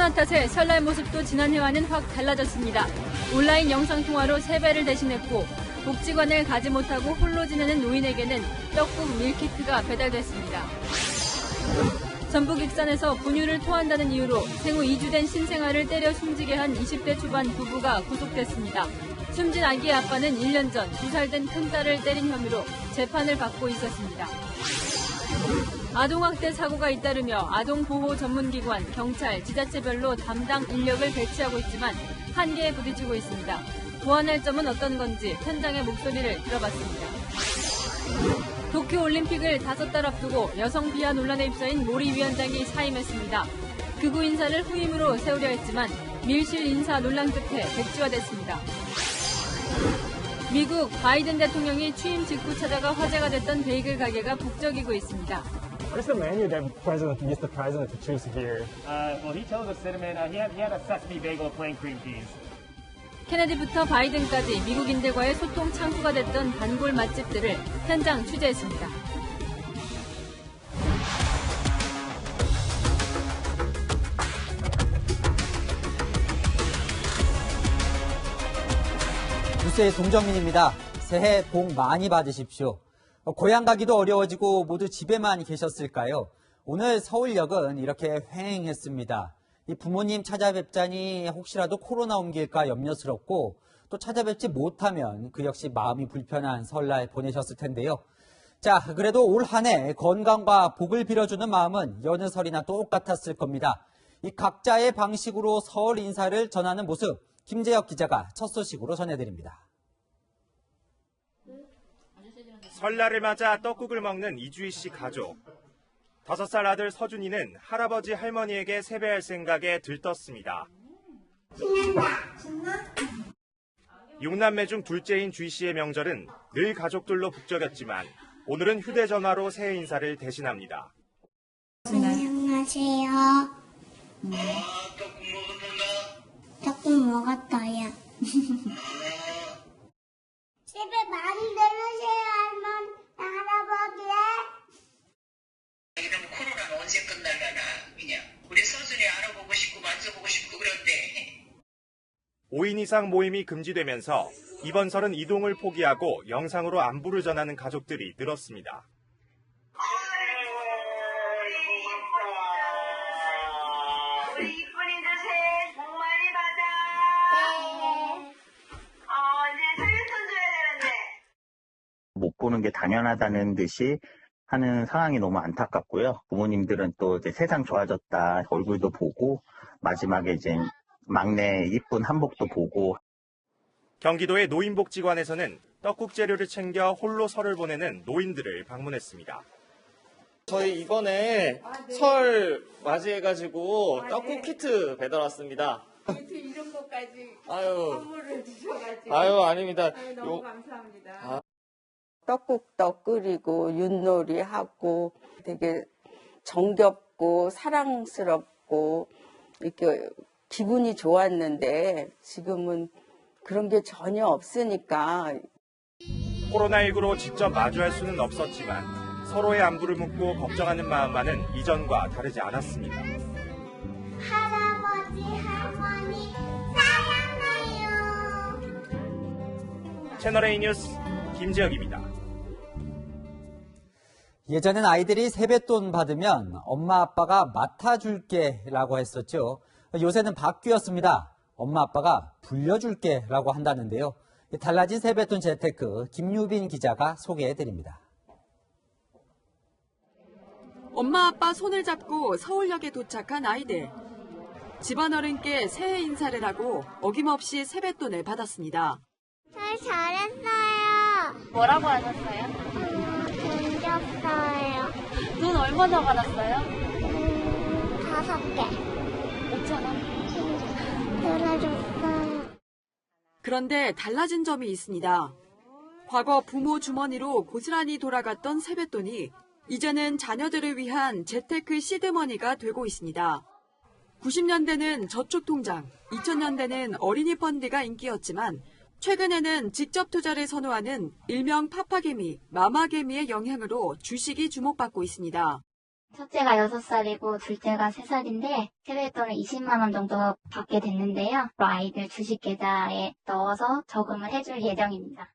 코로나 탓에 설날 모습도 지난해와는 확 달라졌습니다. 온라인 영상통화로 세배를 대신했고 복지관을 가지 못하고 홀로 지내는 노인에게는 떡국 밀키트가 배달됐습니다. 전북 익산에서 분유를 토한다는 이유로 생후 2주 된 신생아를 때려 숨지게 한 20대 초반 부부가 구속됐습니다. 숨진 아기의 아빠는 1년 전 2살 된 큰딸을 때린 혐의로 재판을 받고 있었습니다. 아동학대 사고가 잇따르며 아동보호 전문기관, 경찰, 지자체별로 담당 인력을 배치하고 있지만 한계에 부딪히고 있습니다. 보완할 점은 어떤 건지 현장의 목소리를 들어봤습니다. 도쿄올림픽을 5달 앞두고 여성 비하 논란에 휩싸인 모리 위원장이 사임했습니다. 극우 인사를 후임으로 세우려 했지만 밀실 인사 논란 끝에 백지화됐습니다. 미국 바이든 대통령이 취임 직후 찾아가 화제가 됐던 베이글 가게가 북적이고 있습니다. What's the menu that Mr. President to choose here? Well, he chose a cinnamon. He had a sesame bagel, plain cream cheese. 케네디부터 바이든까지 미국인들과의 소통 창구가 됐던 단골 맛집들을 현장 취재했습니다. 뉴스의 동정민입니다. 새해 복 많이 받으십시오. 고향 가기도 어려워지고 모두 집에만 계셨을까요? 오늘 서울역은 이렇게 휑했습니다. 이 부모님 찾아뵙자니 혹시라도 코로나 옮길까 염려스럽고 또 찾아뵙지 못하면 그 역시 마음이 불편한 설날 보내셨을 텐데요. 자, 그래도 올 한 해 건강과 복을 빌어주는 마음은 여느 설이나 똑같았을 겁니다. 이 각자의 방식으로 설 인사를 전하는 모습, 김재혁 기자가 첫 소식으로 전해드립니다. 설날을 맞아 떡국을 먹는 이주희 씨 가족. 5살 아들 서준이는 할아버지 할머니에게 세배할 생각에 들떴습니다. 6남매 중 둘째인 주희 씨의 명절은 늘 가족들로 북적였지만 오늘은 휴대전화로 새해 인사를 대신합니다. 안녕하세요. 떡국 먹었어요. 집에 많이 내려주세요, 할아버지. 이런 코로나는 언제 끝날라나 그냥 우리 서준이 알아보고 싶고 만져보고 싶고 그런데 5인 이상 모임이 금지되면서 이번 설은 이동을 포기하고 영상으로 안부를 전하는 가족들이 늘었습니다. 우리 이쁜이들 새해 복 많이 받아. 이제 생일선 줘야 되는데 못 보는 게 당연하다는 듯이 하는 상황이 너무 안타깝고요. 부모님들은 또 이제 세상 좋아졌다 얼굴도 보고 마지막에 이제 막내 이쁜 한복도 보고. 경기도의 노인복지관에서는 떡국 재료를 챙겨 홀로 설을 보내는 노인들을 방문했습니다. 저희 이번에 설 맞이해가지고 떡국 키트 배달 왔습니다. 키트 이런 것까지 아유, 선물을 주셔가지고 아닙니다. 너무 감사합니다. 떡국도 끓이고 윷놀이 하고 되게 정겹고 사랑스럽고 이렇게 기분이 좋았는데 지금은 그런 게 전혀 없으니까. 코로나19로 직접 마주할 수는 없었지만 서로의 안부를 묻고 걱정하는 마음만은 이전과 다르지 않았습니다. 할아버지, 할머니, 사랑해요. 채널A 뉴스 김지혁입니다. 예전엔 아이들이 세뱃돈 받으면 엄마 아빠가 맡아줄게 라고 했었죠. 요새는 바뀌었습니다. 엄마 아빠가 불려줄게 라고 한다는데요. 달라진 세뱃돈 재테크 김유빈 기자가 소개해드립니다. 엄마 아빠 손을 잡고 서울역에 도착한 아이들. 집안어른께 새해 인사를 하고 어김없이 세뱃돈을 받았습니다. 잘 잘했어요. 뭐라고 하셨어요? 돈 줬어요. 돈 얼마나 받았어요? 5개. 5,000원. 들어줬어요. 그런데 달라진 점이 있습니다. 과거 부모 주머니로 고스란히 돌아갔던 세뱃돈이 이제는 자녀들을 위한 재테크 시드머니가 되고 있습니다. 90년대는 저축통장, 2000년대는 어린이 펀드가 인기였지만 최근에는 직접 투자를 선호하는 일명 파파개미, 마마개미의 영향으로 주식이 주목받고 있습니다. 첫째가 6살이고 둘째가 3살인데 세뱃돈을 20만 원 정도 받게 됐는데요. 아이들 주식 계좌에 넣어서 저금을 해줄 예정입니다.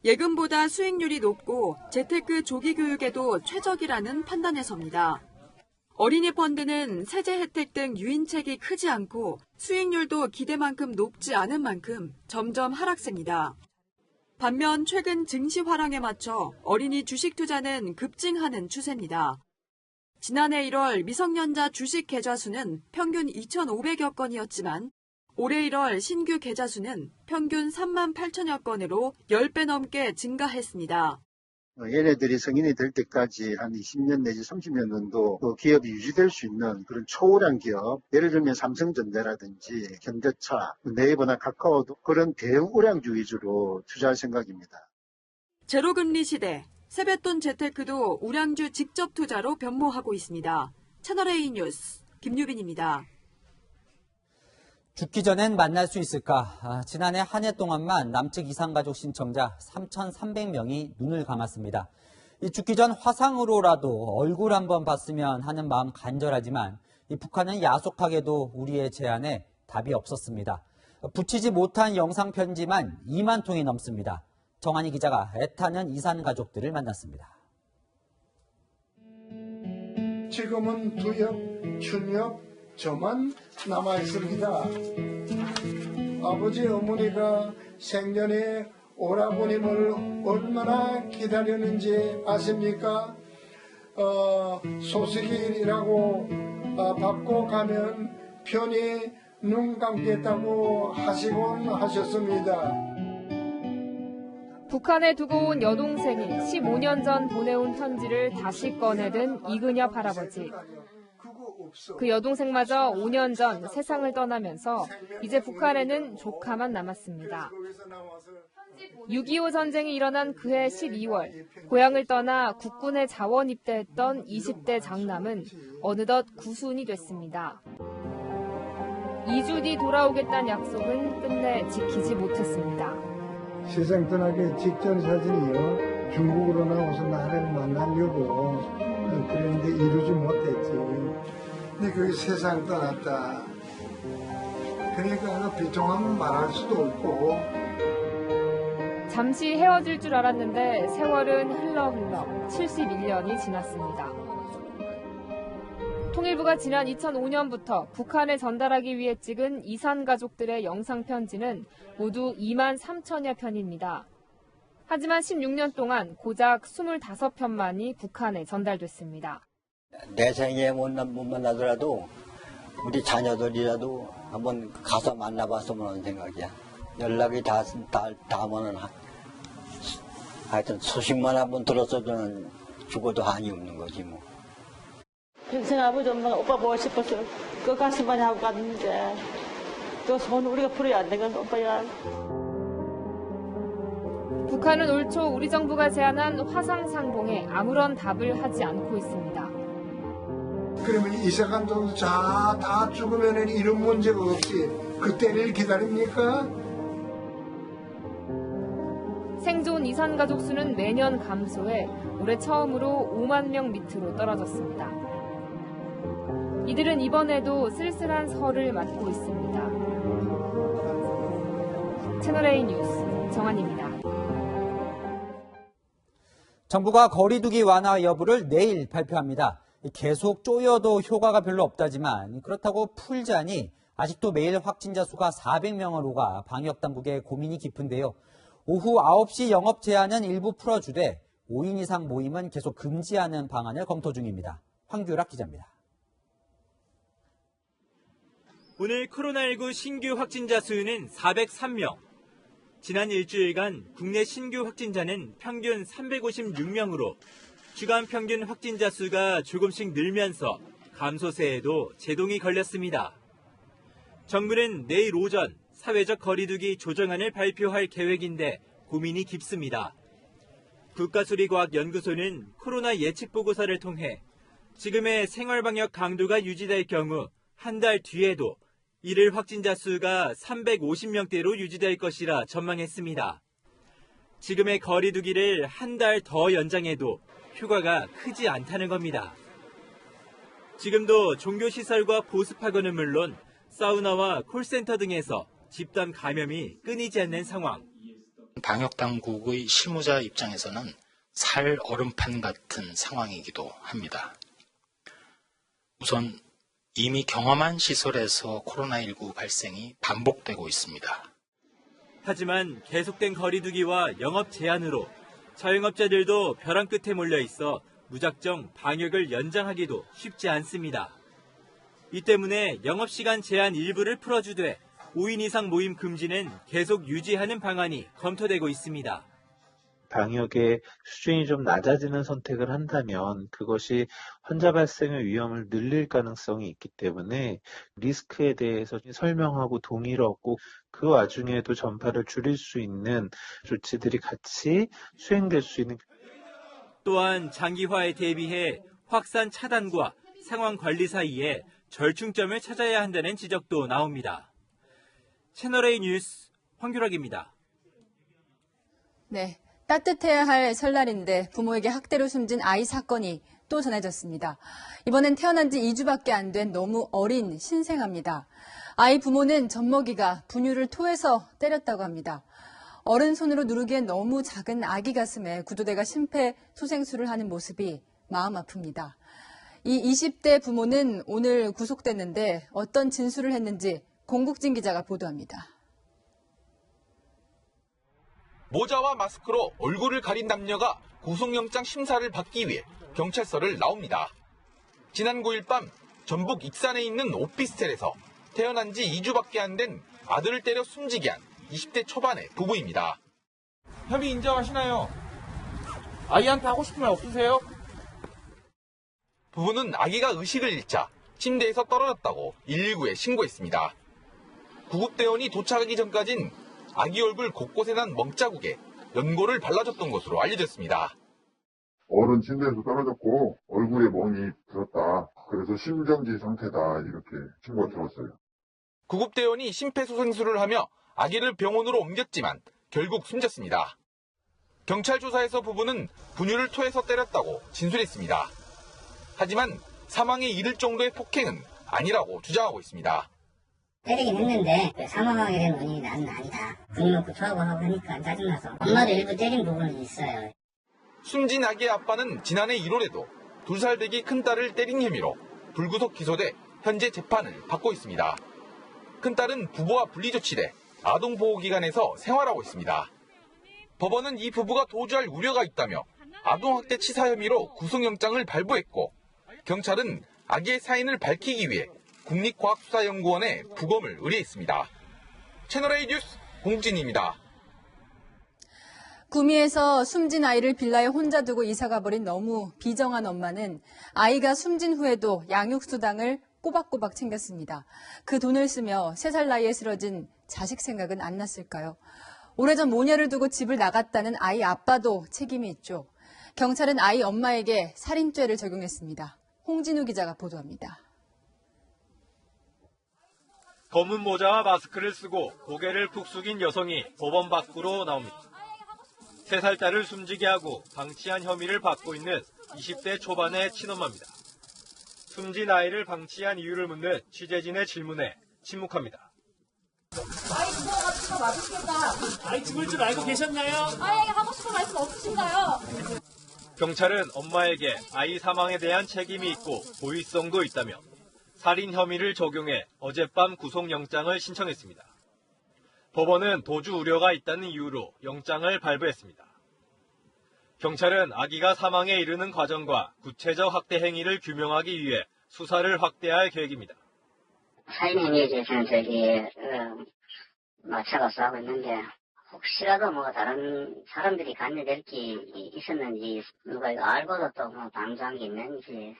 예금보다 수익률이 높고 재테크 조기 교육에도 최적이라는 판단에 섭니다. 어린이 펀드는 세제 혜택 등 유인책이 크지 않고 수익률도 기대만큼 높지 않은 만큼 점점 하락세입니다. 반면 최근 증시 화랑에 맞춰 어린이 주식 투자는 급증하는 추세입니다. 지난해 1월 미성년자 주식 계좌 수는 평균 2,500여 건이었지만 올해 1월 신규 계좌 수는 평균 3만 8천여 건으로 10배 넘게 증가했습니다. 얘네들이 성인이 될 때까지 한 20년 내지 30년 정도 그 기업이 유지될 수 있는 그런 초우량 기업, 예를 들면 삼성전자라든지 현대차, 네이버나 카카오도 그런 대우량주 위주로 투자할 생각입니다. 제로금리 시대, 세뱃돈 재테크도 우량주 직접 투자로 변모하고 있습니다. 채널A 뉴스 김유빈입니다. 죽기 전엔 만날 수 있을까? 지난해 한 해 동안만 남측 이산가족 신청자 3,300명이 눈을 감았습니다. 이 죽기 전 화상으로라도 얼굴 한번 봤으면 하는 마음 간절하지만 이 북한은 야속하게도 우리의 제안에 답이 없었습니다. 붙이지 못한 영상 편지만 2만 통이 넘습니다. 정한희 기자가 애타는 이산가족들을 만났습니다. 지금은 두엽, 춘엽, 저만 남아있습니다. 아버지 어머니가 생전에 오라버님을 얼마나 기다렸는지 아십니까? 소식이라고 받고 가면 편히 눈 감겠다고 하시곤 하셨습니다. 북한에 두고 온 여동생이 15년 전 보내온 편지를 다시 꺼내든 이근엽 할아버지. 그 여동생마저 5년 전 세상을 떠나면서 이제 북한에는 조카만 남았습니다. 6.25 전쟁이 일어난 그해 12월 고향을 떠나 국군에 자원 입대했던 20대 장남은 어느덧 구순이 됐습니다. 2주 뒤 돌아오겠다는 약속은 끝내 지키지 못했습니다. 세상 떠나기 직전 사진이요. 중국으로 나와서 나를 만나려고 그런데 이루지 못했지. 근데 그게 세상 떠났다. 그러니까 비통하면 말할 수도 없고. 잠시 헤어질 줄 알았는데 세월은 흘러 71년이 지났습니다. 통일부가 지난 2005년부터 북한에 전달하기 위해 찍은 이산 가족들의 영상 편지는 모두 2만 3천여 편입니다. 하지만 16년 동안 고작 25편만이 북한에 전달됐습니다. 내 생에 못 만나더라도 우리 자녀들이라도 한번 가서 만나봤으면 하는 생각이야. 연락이 닿으면 하여튼 소식만 한번 들었어도 죽어도 한이 없는 거지 뭐. 평생 아버지 엄마가 오빠 보고 싶어서 그 가슴만 하고 갔는데 그 손 우리가 풀어야 안 되는 오빠야. 북한은 올 초 우리 정부가 제안한 화상상봉에 아무런 답을 하지 않고 있습니다. 그러면 이사간도 다 죽으면 이런 문제가 없지. 그때를 기다립니까? 생존 이산 가족 수는 매년 감소해 올해 처음으로 5만 명 밑으로 떨어졌습니다. 이들은 이번에도 쓸쓸한 설을 맞고 있습니다. 채널A 뉴스 정한입니다. 정부가 거리두기 완화 여부를 내일 발표합니다. 계속 쪼여도 효과가 별로 없다지만 그렇다고 풀자니 아직도 매일 확진자 수가 400명을 오가 방역당국의 고민이 깊은데요. 오후 9시 영업 제한은 일부 풀어주되 5인 이상 모임은 계속 금지하는 방안을 검토 중입니다. 황규락 기자입니다. 오늘 코로나19 신규 확진자 수는 403명. 지난 일주일간 국내 신규 확진자는 평균 356명으로 주간 평균 확진자 수가 조금씩 늘면서 감소세에도 제동이 걸렸습니다. 정부는 내일 오전 사회적 거리두기 조정안을 발표할 계획인데 고민이 깊습니다. 국가수리과학연구소는 코로나 예측보고서를 통해 지금의 생활방역 강도가 유지될 경우 한 달 뒤에도 일일 확진자 수가 350명대로 유지될 것이라 전망했습니다. 지금의 거리두기를 한 달 더 연장해도 효과가 크지 않다는 겁니다. 지금도 종교시설과 보습학원은 물론 사우나와 콜센터 등에서 집단 감염이 끊이지 않는 상황. 방역당국의 실무자 입장에서는 살 얼음판 같은 상황이기도 합니다. 우선 이미 경험한 시설에서 코로나19 발생이 반복되고 있습니다. 하지만 계속된 거리두기와 영업 제한으로 자영업자들도 벼랑 끝에 몰려 있어 무작정 방역을 연장하기도 쉽지 않습니다. 이 때문에 영업시간 제한 일부를 풀어주되 5인 이상 모임 금지는 계속 유지하는 방안이 검토되고 있습니다. 방역의 수준이 좀 낮아지는 선택을 한다면 그것이 환자 발생의 위험을 늘릴 가능성이 있기 때문에 리스크에 대해서 설명하고 동의를 얻고 그 와중에도 전파를 줄일 수 있는 조치들이 같이 수행될 수 있는. 또한 장기화에 대비해 확산 차단과 상황 관리 사이에 절충점을 찾아야 한다는 지적도 나옵니다. 채널A 뉴스 황규락입니다. 네, 따뜻해야 할 설날인데 부모에게 학대로 숨진 아이 사건이 또 전해졌습니다. 이번엔 태어난 지 2주밖에 안 된 너무 어린 신생아입니다. 아이 부모는 젖먹이가 분유를 토해서 때렸다고 합니다. 어른 손으로 누르기엔 너무 작은 아기 가슴에 구조대가 심폐소생술을 하는 모습이 마음 아픕니다. 이 20대 부모는 오늘 구속됐는데 어떤 진술을 했는지 공국진 기자가 보도합니다. 모자와 마스크로 얼굴을 가린 남녀가 구속영장 심사를 받기 위해 경찰서를 나옵니다. 지난 9일 밤 전북 익산에 있는 오피스텔에서 태어난 지 2주밖에 안 된 아들을 때려 숨지게 한 20대 초반의 부부입니다. 혐의 인정하시나요? 아이한테 하고 싶은 말 없으세요? 부부는 아기가 의식을 잃자 침대에서 떨어졌다고 119에 신고했습니다. 구급대원이 도착하기 전까진 아기 얼굴 곳곳에 난 먹자국에 연고를 발라줬던 것으로 알려졌습니다. 어른 침대에서 떨어졌고 얼굴에 멍이 들었다. 그래서 심정지 상태다 이렇게 신고가 들어왔어요. 구급대원이 심폐소생술을 하며 아기를 병원으로 옮겼지만 결국 숨졌습니다. 경찰 조사에서 부부는 분유를 토해서 때렸다고 진술했습니다. 하지만 사망에 이를 정도의 폭행은 아니라고 주장하고 있습니다. 때리긴 했는데 사망하게 된 원인이 나는 아니다. 분유 먹고 토하고 하고 하니까 짜증나서 엄마도 일부 때린 부분은 있어요. 숨진 아기의 아빠는 지난해 1월에도 2살 되기 큰딸을 때린 혐의로 불구속 기소돼 현재 재판을 받고 있습니다. 큰딸은 부부와 분리조치돼 아동보호기관에서 생활하고 있습니다. 법원은 이 부부가 도주할 우려가 있다며 아동학대 치사 혐의로 구속영장을 발부했고 경찰은 아기의 사인을 밝히기 위해 국립과학수사연구원에 부검을 의뢰했습니다. 채널A 뉴스 공진입니다. 구미에서 숨진 아이를 빌라에 혼자 두고 이사가버린 너무 비정한 엄마는 아이가 숨진 후에도 양육수당을 꼬박꼬박 챙겼습니다. 그 돈을 쓰며 3살 나이에 쓰러진 자식 생각은 안 났을까요? 오래전 모녀를 두고 집을 나갔다는 아이 아빠도 책임이 있죠. 경찰은 아이 엄마에게 살인죄를 적용했습니다. 홍진우 기자가 보도합니다. 검은 모자와 마스크를 쓰고 고개를 푹 숙인 여성이 법원 밖으로 나옵니다. 3살 딸을 숨지게 하고 방치한 혐의를 받고 있는 20대 초반의 친엄마입니다. 숨진 아이를 방치한 이유를 묻는 취재진의 질문에 침묵합니다. 아이 죽어가지고 맞으시겠다. 아이 죽을 줄 알고 계셨나요? 아이에게 하고 싶은 말씀 없으신가요? 경찰은 엄마에게 아이 사망에 대한 책임이 있고 고의성도 있다며 살인 혐의를 적용해 어젯밤 구속영장을 신청했습니다. 법원은 도주 우려가 있다는 이유로 영장을 발부했습니다. 경찰은 아기가 사망에 이르는 과정과 구체적 학대 행위를 규명하기 위해 수사를 확대할 계획입니다. 살인 행위에 대해서는 마차가 수하고 있는데 혹시라도 다른 사람들이 관여될 게 있었는지 누가 이거 알고도 또 방조한 게 있는지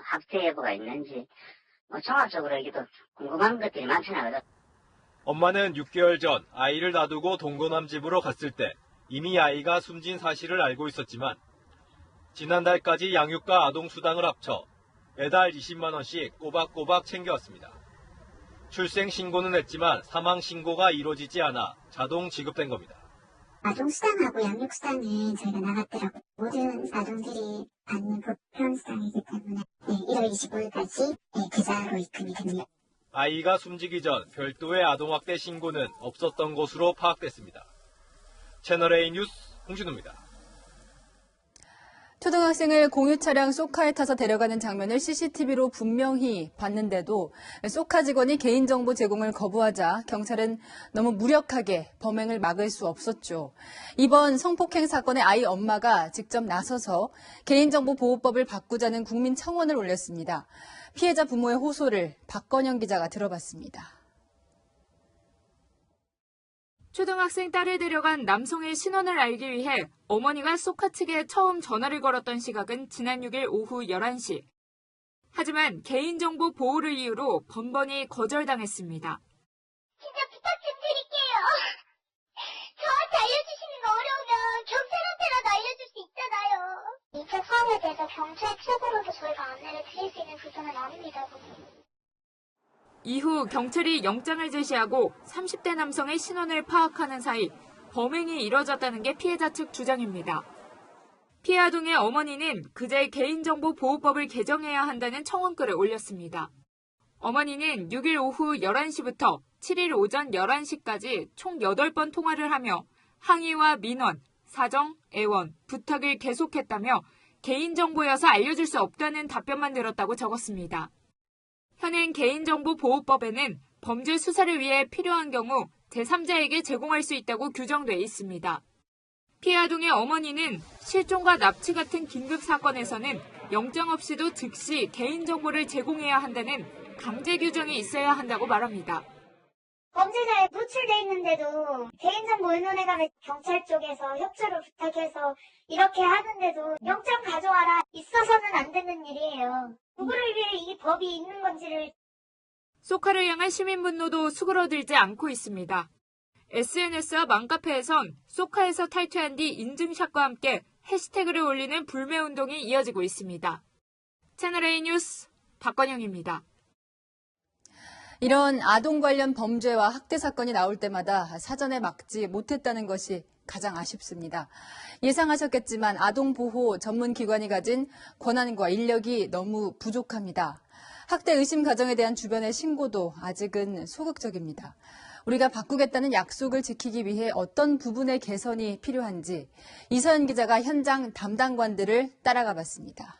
학대 여부가 있는지 종합적으로 이게 궁금한 것들이 많잖아요. 엄마는 6개월 전 아이를 놔두고 동거남 집으로 갔을 때 이미 아이가 숨진 사실을 알고 있었지만 지난달까지 양육과 아동수당을 합쳐 매달 20만 원씩 꼬박꼬박 챙겨왔습니다. 출생 신고는 했지만 사망 신고가 이루어지지 않아 자동 지급된 겁니다. 아동수당하고 양육수당은 저희가 나갔더라고요. 모든 아동들이 받는 보편수당이기 때문에 1월 25일까지 계좌로 입금이 됩니다. 아이가 숨지기 전 별도의 아동학대 신고는 없었던 것으로 파악됐습니다. 채널A 뉴스 홍진우입니다. 초등학생을 공유 차량 쏘카에 타서 데려가는 장면을 CCTV로 분명히 봤는데도 쏘카 직원이 개인정보 제공을 거부하자 경찰은 너무 무력하게 범행을 막을 수 없었죠. 이번 성폭행 사건의 아이 엄마가 직접 나서서 개인정보보호법을 바꾸자는 국민청원을 올렸습니다. 피해자 부모의 호소를 박건영 기자가 들어봤습니다. 초등학생 딸을 데려간 남성의 신원을 알기 위해 어머니가 쏘카 측에 처음 전화를 걸었던 시각은 지난 6일 오후 11시. 하지만 개인정보 보호를 이유로 번번이 거절당했습니다. 진짜 부탁 좀 드릴게요. 저한테 알려주시는 거 어려우면 경찰한테라도 알려줄 수 있잖아요. 이 사안에 대해서 경찰 측으로도 저희가 안내를 드릴 수 있는 부분은 아닙니다. 이후 경찰이 영장을 제시하고 30대 남성의 신원을 파악하는 사이 범행이 이뤄졌다는 게 피해자 측 주장입니다. 피해 아동의 어머니는 그제 개인정보보호법을 개정해야 한다는 청원글을 올렸습니다. 어머니는 6일 오후 11시부터 7일 오전 11시까지 총 8번 통화를 하며 항의와 민원, 사정, 애원, 부탁을 계속했다며 개인정보여서 알려줄 수 없다는 답변만 들었다고 적었습니다. 현행 개인정보보호법에는 범죄 수사를 위해 필요한 경우 제3자에게 제공할 수 있다고 규정돼 있습니다. 피해 아동의 어머니는 실종과 납치 같은 긴급 사건에서는 영장 없이도 즉시 개인정보를 제공해야 한다는 강제 규정이 있어야 한다고 말합니다. 범죄자에 노출돼 있는데도 개인정보 의논에 가면 경찰 쪽에서 협조를 부탁해서 이렇게 하는데도 영장 가져와라. 있어서는 안 되는 일이에요. 누구를 위해 이 법이 있는 건지를. 쏘카를 향한 시민 분노도 수그러들지 않고 있습니다. SNS와 맘카페에선 쏘카에서 탈퇴한 뒤 인증샷과 함께 해시태그를 올리는 불매운동이 이어지고 있습니다. 채널A 뉴스 박건영입니다. 이런 아동 관련 범죄와 학대 사건이 나올 때마다 사전에 막지 못했다는 것이 가장 아쉽습니다. 예상하셨겠지만 아동보호 전문기관이 가진 권한과 인력이 너무 부족합니다. 학대 의심 가정에 대한 주변의 신고도 아직은 소극적입니다. 우리가 바꾸겠다는 약속을 지키기 위해 어떤 부분의 개선이 필요한지 이서연 기자가 현장 담당관들을 따라가 봤습니다.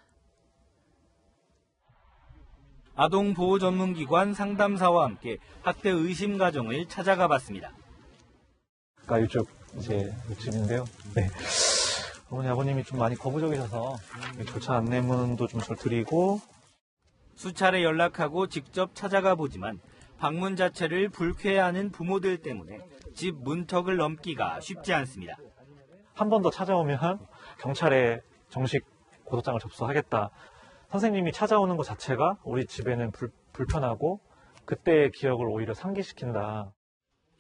아동보호 전문기관 상담사와 함께 학대 의심 가정을 찾아가 봤습니다. 이쪽 집인데요. 네. 어머니 아버님이 좀 많이 거부적이셔서 조차 안내문도 좀 절 드리고 수차례 연락하고 직접 찾아가 보지만 방문 자체를 불쾌해하는 부모들 때문에 집 문턱을 넘기가 쉽지 않습니다. 한 번 더 찾아오면 경찰에 정식 고소장을 접수하겠다. 선생님이 찾아오는 것 자체가 우리 집에는 불편하고 그때의 기억을 오히려 상기시킨다.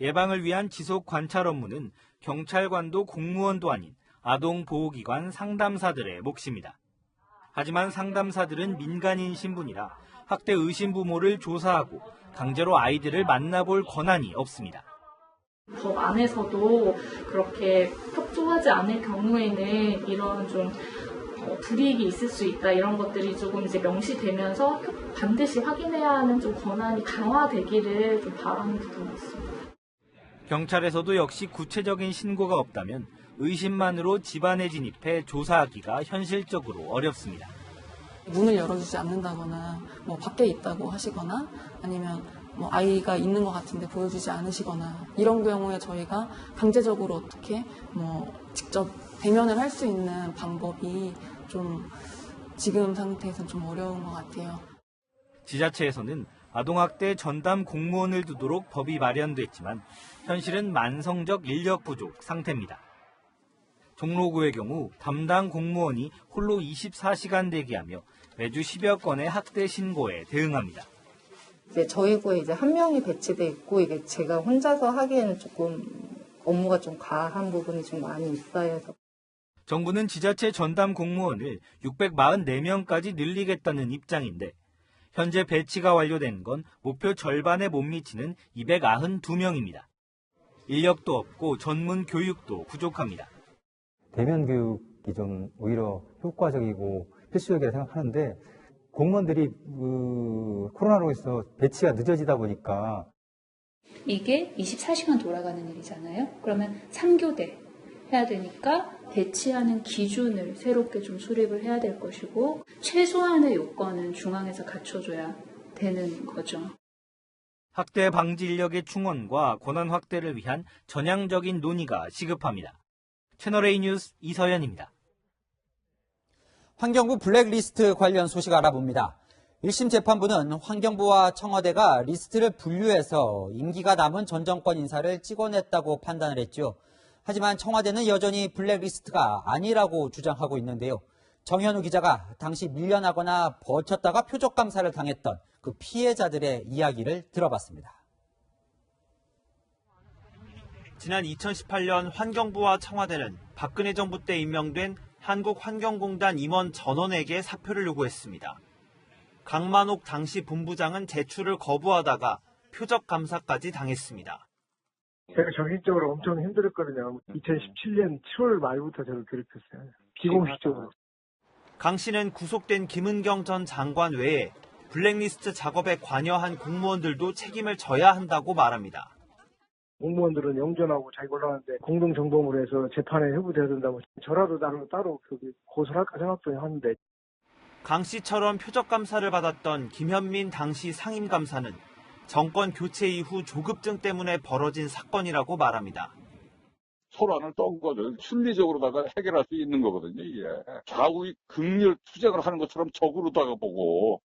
예방을 위한 지속 관찰 업무는 경찰관도 공무원도 아닌 아동보호기관 상담사들의 몫입니다. 하지만 상담사들은 민간인 신분이라 학대 의심 부모를 조사하고 강제로 아이들을 만나볼 권한이 없습니다. 법 안에서도 그렇게 협조하지 않을 경우에는 이런 좀 불이익이 있을 수 있다, 이런 것들이 조금 이제 명시되면서 반드시 확인해야 하는 좀 권한이 강화되기를 좀 바라는 부분이 있습니다. 경찰에서도 역시 구체적인 신고가 없다면 의심만으로 집안에 진입해 조사하기가 현실적으로 어렵습니다. 문을 열어주지 않는다거나 밖에 있다고 하시거나 아니면 아이가 있는 것 같은데 보여주지 않으시거나 이런 경우에 저희가 강제적으로 어떻게 직접 대면을 할 수 있는 방법이 좀 지금 상태에서는 좀 어려운 것 같아요. 지자체에서는 아동학대 전담 공무원을 두도록 법이 마련됐지만 현실은 만성적 인력 부족 상태입니다. 종로구의 경우 담당 공무원이 홀로 24시간 대기하며 매주 10여 건의 학대 신고에 대응합니다. 이제 저희 구에 이제 한 명이 배치돼 있고 이게 제가 혼자서 하기에는 조금 업무가 좀 과한 부분이 좀 많이 있어요. 정부는 지자체 전담 공무원을 644명까지 늘리겠다는 입장인데 현재 배치가 완료된 건 목표 절반에 못 미치는 292명입니다. 인력도 없고 전문 교육도 부족합니다. 대면 교육이 좀 오히려 효과적이고 필수적이라고 생각하는데 공무원들이 코로나로 해서 배치가 늦어지다 보니까 이게 24시간 돌아가는 일이잖아요. 그러면 3교대 해야 되니까 배치하는 기준을 새롭게 좀 수립을 해야 될 것이고 최소한의 요건은 중앙에서 갖춰줘야 되는 거죠. 학대 방지 인력의 충원과 권한 확대를 위한 전향적인 논의가 시급합니다. 채널A 뉴스 이서연입니다. 환경부 블랙리스트 관련 소식 알아봅니다. 1심 재판부는 환경부와 청와대가 리스트를 분류해서 임기가 남은 전 정권 인사를 찍어냈다고 판단을 했죠. 하지만 청와대는 여전히 블랙리스트가 아니라고 주장하고 있는데요. 정현우 기자가 당시 밀려나거나 버텼다가 표적 감사를 당했던 그 피해자들의 이야기를 들어봤습니다. 지난 2018년 환경부와 청와대는 박근혜 정부 때 임명된 한국환경공단 임원 전원에게 사표를 요구했습니다. 강만옥 당시 본부장은 제출을 거부하다가 표적 감사까지 당했습니다. 제가 정신적으로 엄청 힘들었거든요. 2017년 7월 말부터 저를 괴롭혔어요. 비공식적으로. 강 씨는 구속된 김은경 전 장관 외에 블랙리스트 작업에 관여한 공무원들도 책임을 져야 한다고 말합니다. 공무원들은 영전하고 자기 올라가는데 공동정범으로 해서 재판에 회부돼야 된다고 저라도 따로 고소할까 생각도 하는데. 강 씨처럼 표적 감사를 받았던 김현민 당시 상임감사는 정권 교체 이후 조급증 때문에 벌어진 사건이라고 말합니다. 소란을 떤 거를 순리적으로다가 해결할 수 있는 거거든요. 이게 좌우의 극렬 투쟁을 하는 것처럼 적으로다가 보고.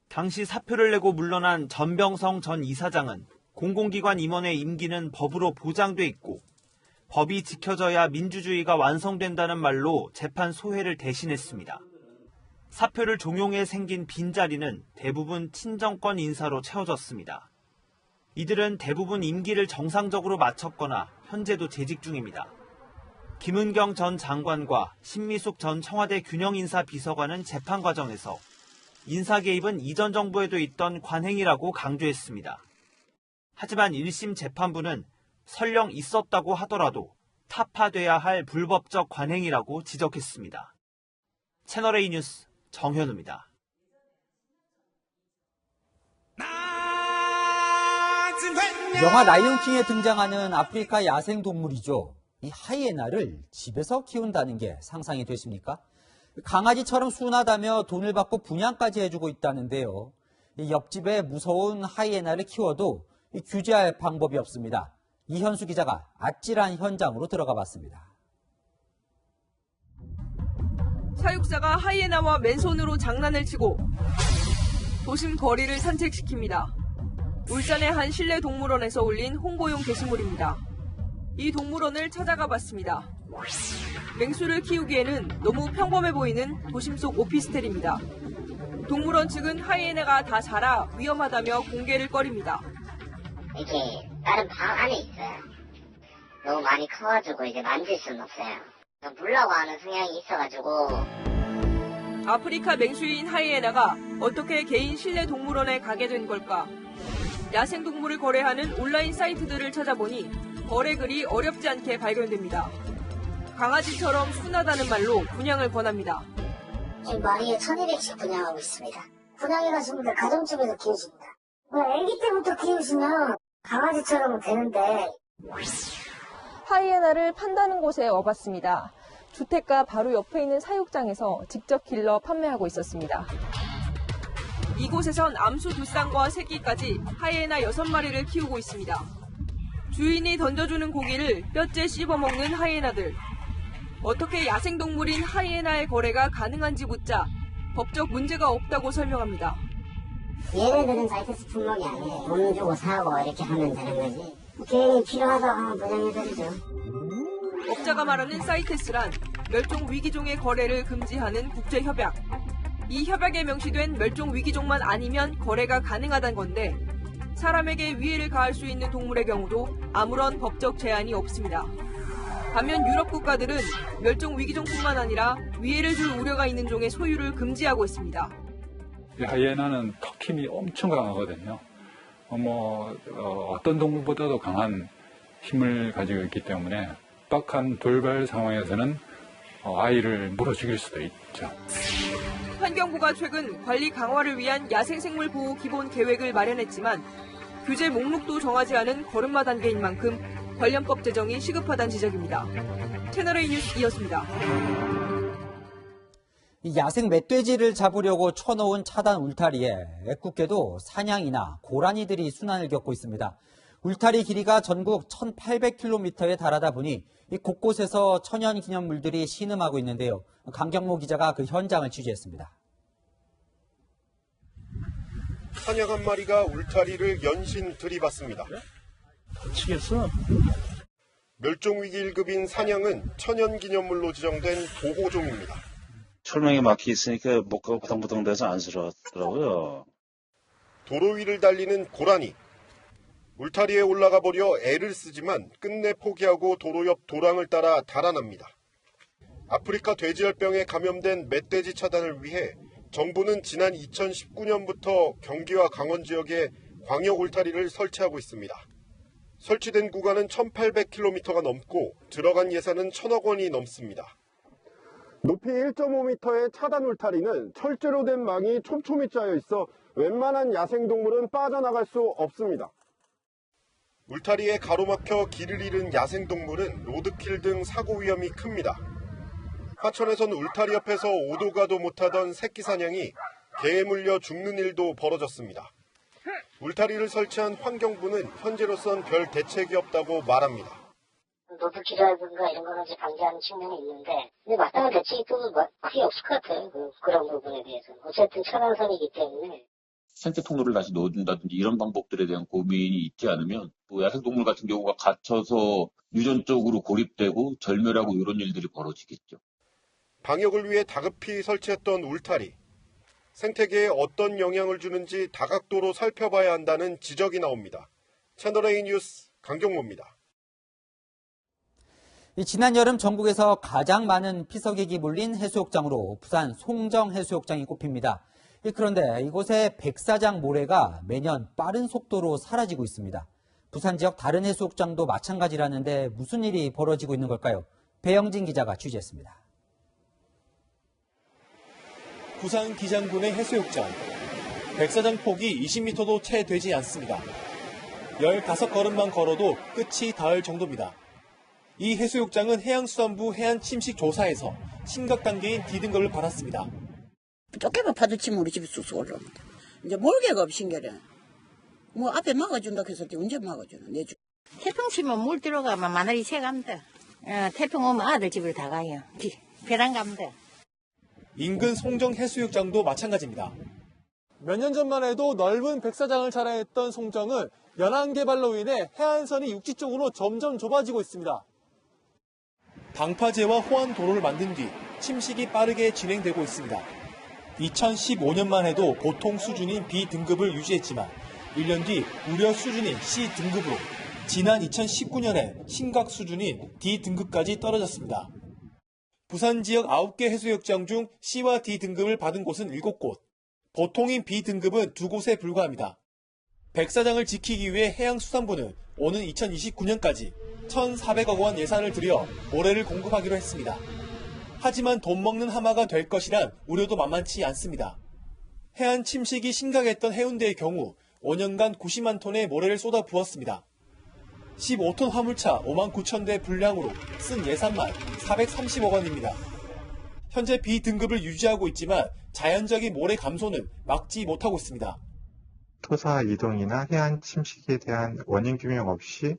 당시 사표를 내고 물러난 전병성 전 이사장은 공공기관 임원의 임기는 법으로 보장돼 있고 법이 지켜져야 민주주의가 완성된다는 말로 재판 소회를 대신했습니다. 사표를 종용해 생긴 빈자리는 대부분 친정권 인사로 채워졌습니다. 이들은 대부분 임기를 정상적으로 마쳤거나 현재도 재직 중입니다. 김은경 전 장관과 신미숙 전 청와대 균형인사 비서관은 재판 과정에서 인사 개입은 이전 정부에도 있던 관행이라고 강조했습니다. 하지만 1심 재판부는 설령 있었다고 하더라도 타파돼야 할 불법적 관행이라고 지적했습니다. 채널A 뉴스 정현우입니다. 영화 라이온킹에 등장하는 아프리카 야생 동물이죠. 이 하이에나를 집에서 키운다는 게 상상이 되십니까? 강아지처럼 순하다며 돈을 받고 분양까지 해주고 있다는데요. 이 옆집에 무서운 하이에나를 키워도 규제할 방법이 없습니다. 이현수 기자가 아찔한 현장으로 들어가 봤습니다. 사육사가 하이에나와 맨손으로 장난을 치고 도심 거리를 산책시킵니다. 울산의 한 실내 동물원에서 올린 홍보용 게시물입니다. 이 동물원을 찾아가 봤습니다. 맹수를 키우기에는 너무 평범해 보이는 도심 속 오피스텔입니다. 동물원 측은 하이에나가 다 자라 위험하다며 공개를 꺼립니다. 이게 다른 방 안에 있어요. 너무 많이 커가지고 이제 만질 수는 없어요. 물라고 하는 성향이 있어가지고. 아프리카 맹수인 하이에나가 어떻게 개인 실내 동물원에 가게 된 걸까? 야생동물을 거래하는 온라인 사이트들을 찾아보니 거래 글이 어렵지 않게 발견됩니다. 강아지처럼 순하다는 말로 분양을 권합니다. 지금 마리에 1200씩 분양하고 있습니다. 분양해가지고 가정집에서 키우십니다. 아기 때부터 키우시면 강아지처럼 되는데. 하이에나를 판다는 곳에 와봤습니다. 주택가 바로 옆에 있는 사육장에서 직접 길러 판매하고 있었습니다. 이곳에선 암수 2쌍과 새끼까지 하이에나 6마리를 키우고 있습니다. 주인이 던져주는 고기를 뼈째 씹어먹는 하이에나들. 어떻게 야생동물인 하이에나의 거래가 가능한지 묻자 법적 문제가 없다고 설명합니다. 얘네들은 사이트에서 품목이 아니에요. 돈 주고 사고 이렇게 하면 되는 거지. 개인이 필요하다고 하면 보장해드리죠. 업자가 말하는 사이테스란 멸종위기종의 거래를 금지하는 국제협약. 이 협약에 명시된 멸종위기종만 아니면 거래가 가능하다는 건데 사람에게 위해를 가할 수 있는 동물의 경우도 아무런 법적 제한이 없습니다. 반면 유럽 국가들은 멸종위기종뿐만 아니라 위해를 줄 우려가 있는 종의 소유를 금지하고 있습니다. 하이에나는 턱 힘이 엄청 강하거든요. 어떤 동물보다도 강한 힘을 가지고 있기 때문에 빡한 돌발 상황에서는 아이를 물어 죽일 수도 있죠. 환경부가 최근 관리 강화를 위한 야생생물 보호 기본 계획을 마련했지만 규제 목록도 정하지 않은 걸음마 단계인 만큼 관련법 제정이 시급하다는 지적입니다. 채널A 뉴스이었습니다. 이 야생 멧돼지를 잡으려고 쳐놓은 차단 울타리에 애꿎게도 사냥이나 고라니들이 순환을 겪고 있습니다. 울타리 길이가 전국 1,800km에 달하다 보니 이 곳곳에서 천연기념물들이 신음하고 있는데요. 강경모 기자가 그 현장을 취재했습니다. 사냥 한 마리가 울타리를 연신 들이받습니다. 미치겠어. 멸종위기 1급인 사냥은 천연기념물로 지정된 보호종입니다. 철망에 막혀 있으니까 목가 부당부당돼서 안쓰럽더라고요. 도로 위를 달리는 고라니. 울타리에 올라가 보려 애를 쓰지만 끝내 포기하고 도로 옆 도랑을 따라 달아납니다. 아프리카 돼지열병에 감염된 멧돼지 차단을 위해 정부는 지난 2019년부터 경기와 강원 지역에 광역 울타리를 설치하고 있습니다. 설치된 구간은 1,800km가 넘고 들어간 예산은 1,000억 원이 넘습니다. 높이 1.5m의 차단 울타리는 철제로 된 망이 촘촘히 짜여 있어 웬만한 야생동물은 빠져나갈 수 없습니다. 울타리에 가로막혀 길을 잃은 야생동물은 로드킬 등 사고 위험이 큽니다. 하천에선 울타리 옆에서 오도 가도 못하던 새끼 사냥이 개에 물려 죽는 일도 벌어졌습니다. 울타리를 설치한 환경부는 현재로선 별 대책이 없다고 말합니다. 노드킬이라든가 이런 거는 이제 방지하는 측면이 있는데, 근데 마땅한 대책이 또 크게 없을 것 같아요. 그런 부분에 대해서는. 어쨌든 차단선이기 때문에. 생태 통로를 다시 넣어준다든지 이런 방법들에 대한 고민이 있지 않으면 또 야생동물 같은 경우가 갇혀서 유전적으로 고립되고 절멸하고 이런 일들이 벌어지겠죠. 방역을 위해 다급히 설치했던 울타리. 생태계에 어떤 영향을 주는지 다각도로 살펴봐야 한다는 지적이 나옵니다. 채널A 뉴스 강경모입니다. 지난 여름 전국에서 가장 많은 피서객이 몰린 해수욕장으로 부산 송정해수욕장이 꼽힙니다. 그런데 이곳의 백사장 모래가 매년 빠른 속도로 사라지고 있습니다. 부산 지역 다른 해수욕장도 마찬가지라는데 무슨 일이 벌어지고 있는 걸까요? 배영진 기자가 취재했습니다. 부산 기장군의 해수욕장. 백사장 폭이 20m도 채 되지 않습니다. 15걸음만 걸어도 끝이 닿을 정도입니다. 이 해수욕장은 해양수산부 해안침식조사에서 심각 단계인 D등급을 받았습니다. 쫓겨만 파도치면 우리 집에 쑥쑥 올라옵니다. 이제 몰개가 없인 게래. 뭐 앞에 막아준다 해서 언제 막아주나 내주. 태풍 치면 물 들어가면 마늘이 새갑니다. 태풍 오면 아들 집을 다 가요. 배랑 갑니다. 인근 송정 해수욕장도 마찬가지입니다. 몇 년 전만 해도 넓은 백사장을 자랑했던 송정은 연안 개발로 인해 해안선이 육지 쪽으로 점점 좁아지고 있습니다. 방파제와 호안 도로를 만든 뒤 침식이 빠르게 진행되고 있습니다. 2015년만 해도 보통 수준인 B등급을 유지했지만 1년 뒤 우려 수준인 C등급으로 지난 2019년에 심각 수준인 D등급까지 떨어졌습니다. 부산 지역 9개 해수욕장 중 C와 D등급을 받은 곳은 7곳, 보통인 B등급은 2곳에 불과합니다. 백사장을 지키기 위해 해양수산부는 오는 2029년까지 1,400억 원 예산을 들여 모래를 공급하기로 했습니다. 하지만 돈 먹는 하마가 될 것이란 우려도 만만치 않습니다. 해안 침식이 심각했던 해운대의 경우 5년간 90만 톤의 모래를 쏟아 부었습니다. 15톤 화물차 5만 9천 대 분량으로 쓴 예산만 430억 원입니다. 현재 B등급을 유지하고 있지만 자연적인 모래 감소는 막지 못하고 있습니다. 토사 이동이나 해안 침식에 대한 원인 규명 없이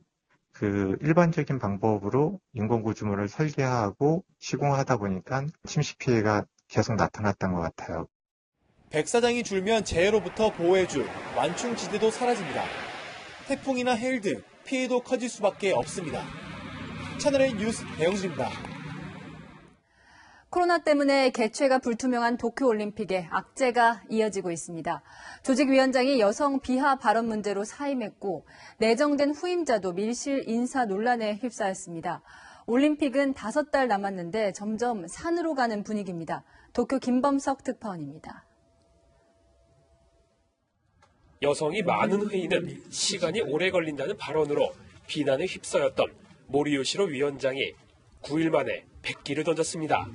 일반적인 방법으로 인공구조물을 설계하고 시공하다 보니까 침식 피해가 계속 나타났던 것 같아요. 백사장이 줄면 재해로부터 보호해줄 완충지대도 사라집니다. 태풍이나 해일 등 피해도 커질 수밖에 없습니다. 채널A 뉴스 배영진입니다. 코로나 때문에 개최가 불투명한 도쿄올림픽에 악재가 이어지고 있습니다. 조직위원장이 여성 비하 발언 문제로 사임했고 내정된 후임자도 밀실 인사 논란에 휩싸였습니다. 올림픽은 5달 남았는데 점점 산으로 가는 분위기입니다. 도쿄 김범석 특파원입니다. 여성이 많은 회의는 시간이 오래 걸린다는 발언으로 비난에 휩싸였던 모리요시로 위원장이 9일 만에 백기를 던졌습니다.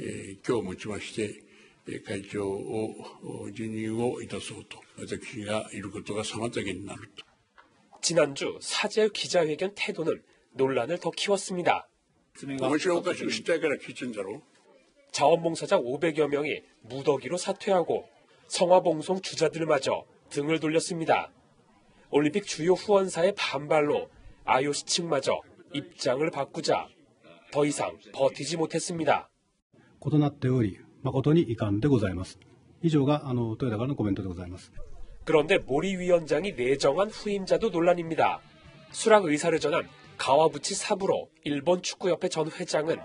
今日をもちまして会長を辞任をいたそうと、私がいることが妨げになると。 지난주 사제 기자회견 태도는 논란을 더 키웠습니다. 面白おかしくしたいから聞いてんだろ。 자원봉사자 500여 명이 무더기로 사퇴하고 성화봉송 주자들마저 등을 돌렸습니다. 올림픽 주요 후원사의 반발로 IOC 측마저 입장을 바꾸자 더 이상 버티지 못했습니다. 異なっており、誠に遺憾でございます。以上がトヨタからのコメントでございます。 그런데 모리 위원장이 내정한 후임자도 논란입니다. 수락 의사를 전한 가와부치 사부로 일본 축구협회 전 회장은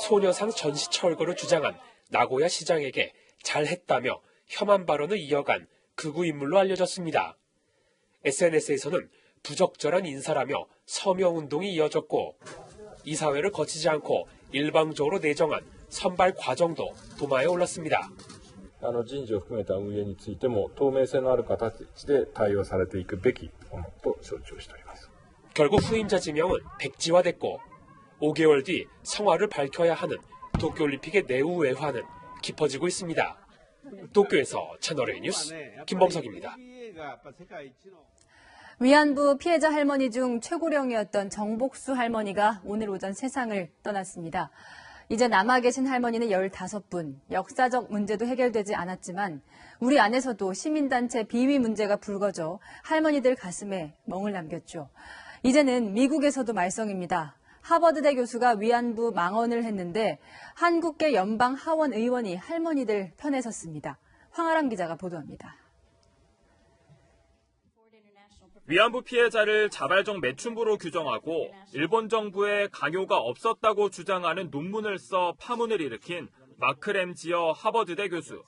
소녀상 전시 철거를 주장한 나고야 시장에게 잘했다며 혐한 발언을 이어간 극우 인물로 알려졌습니다. SNS에서는 부적절한 인사라며 서명운동이 이어졌고 이사회를 거치지 않고 일방적으로 내정한 선발 과정도 도마에 올랐습니다. 人事を含めた運営についても透明性のある形で対応されていくべきものと承知をしております。 결국 후임자 지명은 백지화됐고 5개월 뒤 성화를 밝혀야 하는 도쿄올림픽의 내후 외환은 깊어지고 있습니다. 도쿄에서 채널A 뉴스 김범석입니다. 위안부 피해자 할머니 중 최고령이었던 정복수 할머니가 오늘 오전 세상을 떠났습니다. 이제 남아 계신 할머니는 15분, 역사적 문제도 해결되지 않았지만 우리 안에서도 시민단체 비위 문제가 불거져 할머니들 가슴에 멍을 남겼죠. 이제는 미국에서도 말썽입니다. 하버드대 교수가 위안부 망언을 했는데 한국계 연방 하원 의원이 할머니들 편에 섰습니다. 황아람 기자가 보도합니다. 위안부 피해자를 자발적 매춘부로 규정하고 일본 정부의 강요가 없었다고 주장하는 논문을 써 파문을 일으킨 마크 램지어 하버드대 교수.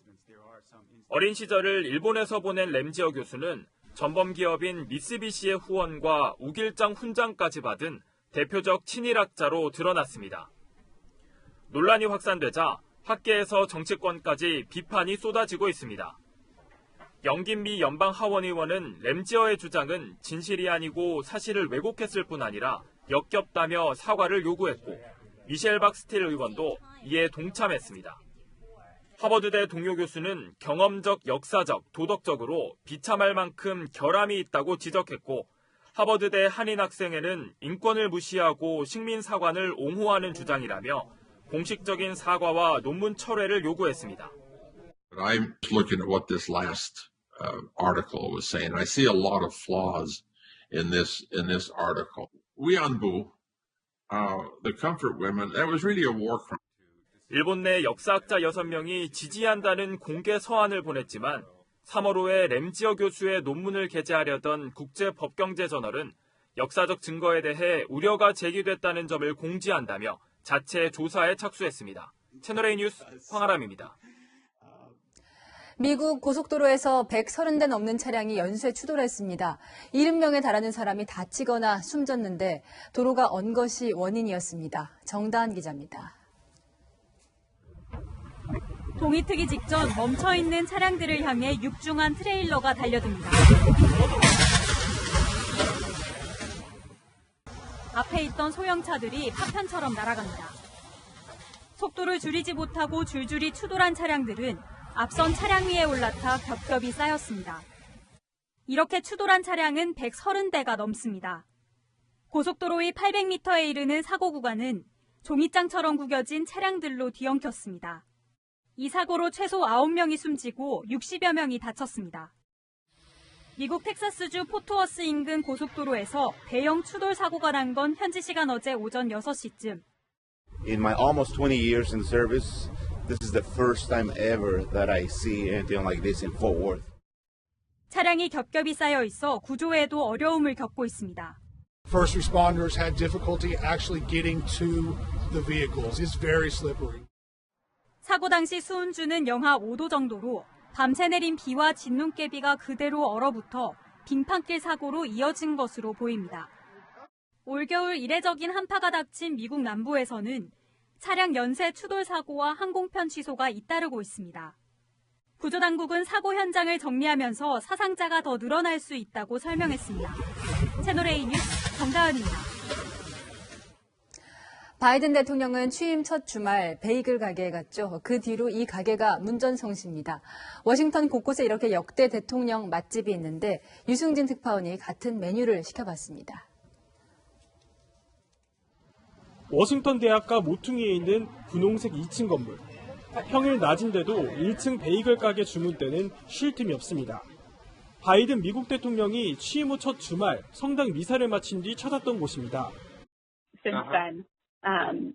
어린 시절을 일본에서 보낸 램지어 교수는 전범 기업인 미쓰비시의 후원과 우길장 훈장까지 받은 대표적 친일학자로 드러났습니다. 논란이 확산되자 학계에서 정치권까지 비판이 쏟아지고 있습니다. 영김미 연방 하원의원은 램지어의 주장은 진실이 아니고 사실을 왜곡했을 뿐 아니라 역겹다며 사과를 요구했고 미셸 박스틸 의원도 이에 동참했습니다. 하버드대 동료 교수는 경험적, 역사적, 도덕적으로 비참할 만큼 결함이 있다고 지적했고 하버드대 한인 학생회는 인권을 무시하고 식민사관을 옹호하는 주장이라며 공식적인 사과와 논문 철회를 요구했습니다. I'm looking at what this last article was saying. I see a lot of flaws in this article. 위안부, the comfort women, that was really a war crime. 일본 내 역사학자 6명이 지지한다는 공개 서한을 보냈지만 3월 5에 램지어 교수의 논문을 게재하려던 국제법경제저널은 역사적 증거에 대해 우려가 제기됐다는 점을 공지한다며 자체 조사에 착수했습니다. 채널A 뉴스 황아람입니다. 미국 고속도로에서 130대 넘는 차량이 연쇄 추돌했습니다. 70명에 달하는 사람이 다치거나 숨졌는데 도로가 언 것이 원인이었습니다. 정다은 기자입니다. 동이 트기 직전 멈춰있는 차량들을 향해 육중한 트레일러가 달려듭니다. 앞에 있던 소형차들이 파편처럼 날아갑니다. 속도를 줄이지 못하고 줄줄이 추돌한 차량들은 앞선 차량 위에 올라타 겹겹이 쌓였습니다. 이렇게 추돌한 차량은 130대가 넘습니다. 고속도로 위 800m에 이르는 사고 구간은 종이장처럼 구겨진 차량들로 뒤엉켰습니다. 이 사고로 최소 9명이 숨지고 60여 명이 다쳤습니다. 미국 텍사스주 포트워스 인근 고속도로에서 대형 추돌 사고가 난 건 현지 시간 어제 오전 6시쯤. In my almost 20 years in service, this is the first time ever that I see anything like this in Fort Worth. 차량이 겹겹이 쌓여 있어 구조에도 어려움을 겪고 있습니다. First responders had difficulty actually getting to the vehicles. It's very slippery. 사고 당시 수온주는 영하 5도 정도로 밤새 내린 비와 진눈깨비가 그대로 얼어붙어 빙판길 사고로 이어진 것으로 보입니다. 올겨울 이례적인 한파가 닥친 미국 남부에서는 차량 연쇄 추돌 사고와 항공편 취소가 잇따르고 있습니다. 구조당국은 사고 현장을 정리하면서 사상자가 더 늘어날 수 있다고 설명했습니다. 채널A 뉴스 정다은입니다. 바이든 대통령은 취임 첫 주말 베이글 가게에 갔죠. 그 뒤로 이 가게가 문전성시입니다. 워싱턴 곳곳에 이렇게 역대 대통령 맛집이 있는데 유승진 특파원이 같은 메뉴를 시켜봤습니다. 워싱턴 대학가 모퉁이에 있는 분홍색 2층 건물. 평일 낮인데도 1층 베이글 가게 주문대는 쉴 틈이 없습니다. 바이든 미국 대통령이 취임 후 첫 주말 성당 미사를 마친 뒤 찾았던 곳입니다. Since then,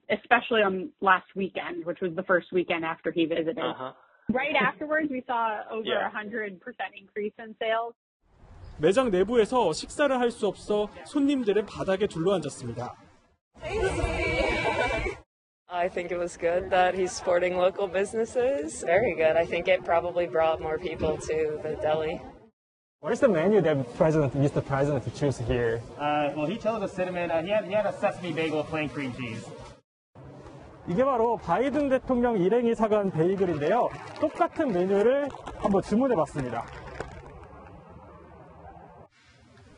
especially on last weekend, which was the first weekend after he visited. Right afterwards, we saw over 100% increase in sales. 매장 내부에서 식사를 할 수 없어 손님들은 바닥에 둘러앉았습니다. I think it was good that he's supporting local businesses. Very good. I think it probably brought more people to the deli. What is the menu that Mr. President choose here? Well, he chose a cinnamon. He had a sesame bagel, plain cream cheese. 이게 바로 바이든 대통령 일행이 사간 베이글인데요. 똑같은 메뉴를 한번 주문해봤습니다.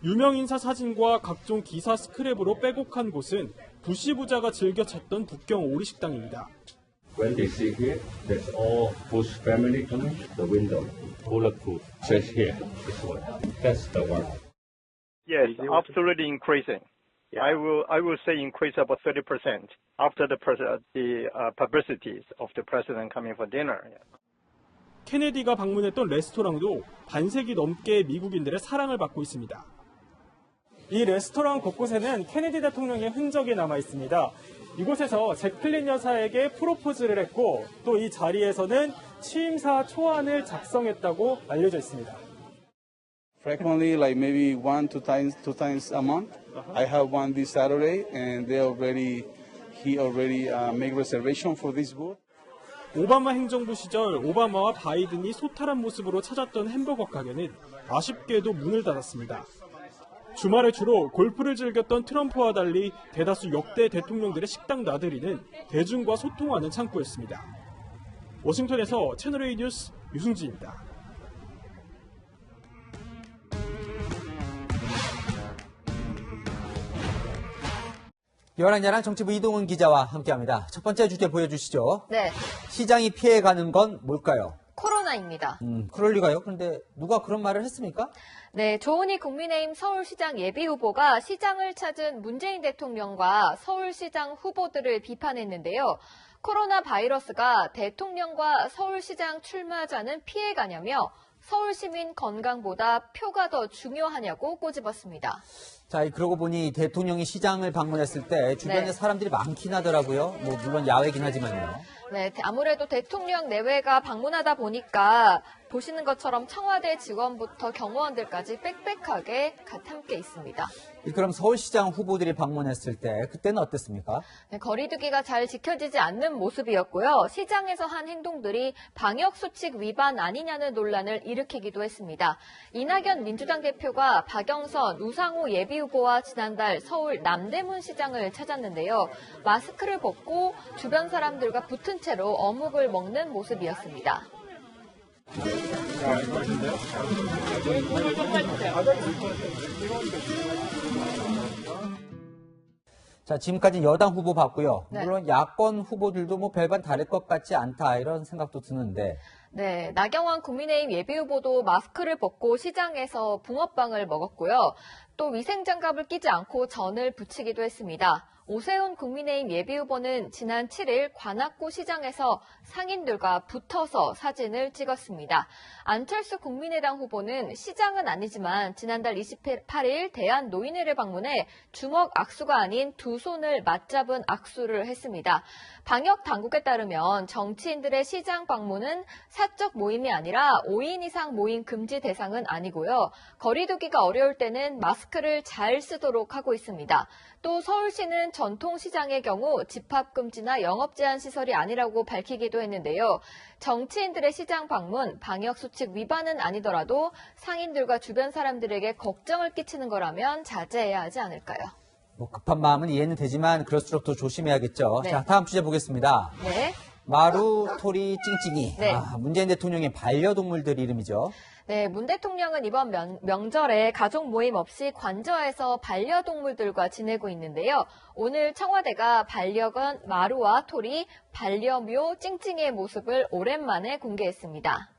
유명 인사 사진과 각종 기사 스크랩으로 빼곡한 곳은 부시 부자가 즐겨 찾던 북경 오리 식당입니다. When they see here, that's all Bush family coming. The window, bulletproof. Says here, this one. That's the one. Yes, absolutely increasing. I will say increase about 30% after the publicities of the president coming for dinner. 케네디가 방문했던 레스토랑도 반세기 넘게 미국인들의 사랑을 받고 있습니다. 이 레스토랑 곳곳에는 케네디 대통령의 흔적이 남아 있습니다. 이곳에서 잭클린 여사에게 프로포즈를 했고 또 이 자리에서는 취임사 초안을 작성했다고 알려져 있습니다. Frequently, like maybe two times a month. I have one this Saturday, and he already make reservation for this booth. 오바마 행정부 시절 오바마와 바이든이 소탈한 모습으로 찾았던 햄버거 가게는 아쉽게도 문을 닫았습니다. 주말에 주로 골프를 즐겼던 트럼프와 달리 대다수 역대 대통령들의 식당 나들이는 대중과 소통하는 창구였습니다. 워싱턴에서 채널A 뉴스 유승진입니다. 열한야랑 정치부 이동훈 기자와 함께합니다. 첫 번째 주제 보여주시죠. 네. 시장이 피해가는 건 뭘까요? 코로나입니다. 그럴 리가요? 그런데 누가 그런 말을 했습니까? 네, 조은희 국민의힘 서울시장 예비후보가 시장을 찾은 문재인 대통령과 서울시장 후보들을 비판했는데요. 코로나 바이러스가 대통령과 서울시장 출마자는 피해가냐며 서울시민 건강보다 표가 더 중요하냐고 꼬집었습니다. 자, 그러고 보니 대통령이 시장을 방문했을 때 주변에 네. 사람들이 많긴 하더라고요. 물론 야외긴 하지만요. 네, 아무래도 대통령 내외가 방문하다 보니까 보시는 것처럼 청와대 직원부터 경호원들까지 빽빽하게 함께 있습니다. 그럼 서울시장 후보들이 방문했을 때 그때는 어땠습니까? 네, 거리두기가 잘 지켜지지 않는 모습이었고요. 시장에서 한 행동들이 방역수칙 위반 아니냐는 논란을 일으키기도 했습니다. 이낙연 민주당 대표가 박영선, 우상호 예비후보와 지난달 서울 남대문 시장을 찾았는데요. 마스크를 벗고 주변 사람들과 붙은 채로 어묵을 먹는 모습이었습니다. 자, 지금까지 여당 후보 봤고요. 네. 물론 야권 후보들도 별반 다를 것 같지 않다 이런 생각도 드는데. 네, 나경원 국민의힘 예비후보도 마스크를 벗고 시장에서 붕어빵을 먹었고요. 또 위생장갑을 끼지 않고 전을 부치기도 했습니다. 오세훈 국민의힘 예비후보는 지난 7일 관악구 시장에서 상인들과 붙어서 사진을 찍었습니다. 안철수 국민의당 후보는 시장은 아니지만 지난달 28일 대한노인회를 방문해 주먹 악수가 아닌 두 손을 맞잡은 악수를 했습니다. 방역 당국에 따르면 정치인들의 시장 방문은 사적 모임이 아니라 5인 이상 모임 금지 대상은 아니고요. 거리두기가 어려울 때는 마스크를 잘 쓰도록 하고 있습니다. 또 서울시는 전통시장의 경우 집합금지나 영업제한 시설이 아니라고 밝히기도 했는데요. 정치인들의 시장 방문, 방역수칙 위반은 아니더라도 상인들과 주변 사람들에게 걱정을 끼치는 거라면 자제해야 하지 않을까요? 급한 마음은 이해는 되지만 그럴수록 더 조심해야겠죠. 네. 자, 다음 주제 보겠습니다. 네. 마루, 토리, 찡찡이. 네. 문재인 대통령의 반려동물들 이름이죠. 네, 문 대통령은 이번 명절에 가족 모임 없이 관저에서 반려동물들과 지내고 있는데요. 오늘 청와대가 반려견 마루와 토리, 반려묘 찡찡이의 모습을 오랜만에 공개했습니다.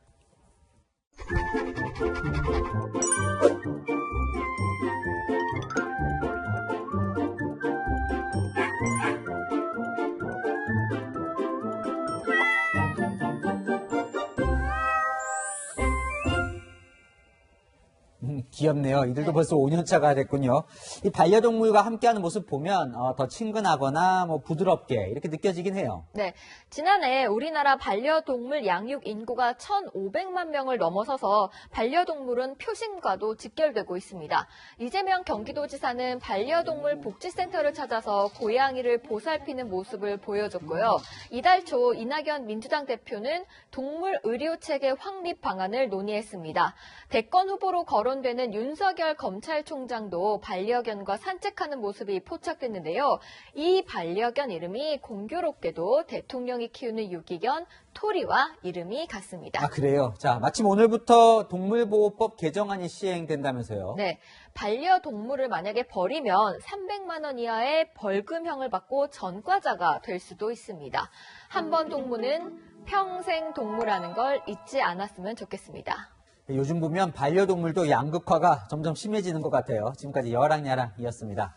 귀엽네요. 이들도 벌써 5년차가 됐군요. 이 반려동물과 함께하는 모습 보면 더 친근하거나 부드럽게 이렇게 느껴지긴 해요. 네, 지난해 우리나라 반려동물 양육 인구가 1,500만 명을 넘어서서 반려동물은 표심과도 직결되고 있습니다. 이재명 경기도지사는 반려동물 복지센터를 찾아서 고양이를 보살피는 모습을 보여줬고요. 이달 초 이낙연 민주당 대표는 동물 의료체계 확립 방안을 논의했습니다. 대권 후보로 거론되는 윤석열 검찰총장도 반려견과 산책하는 모습이 포착됐는데요. 이 반려견 이름이 공교롭게도 대통령이 키우는 유기견 토리와 이름이 같습니다. 아, 그래요? 자, 마침 오늘부터 동물보호법 개정안이 시행된다면서요? 네. 반려동물을 만약에 버리면 300만 원 이하의 벌금형을 받고 전과자가 될 수도 있습니다. 한 번 동무는 평생 동무라는 걸 잊지 않았으면 좋겠습니다. 요즘 보면 반려동물도 양극화가 점점 심해지는 것 같아요. 지금까지 여랑야랑이었습니다.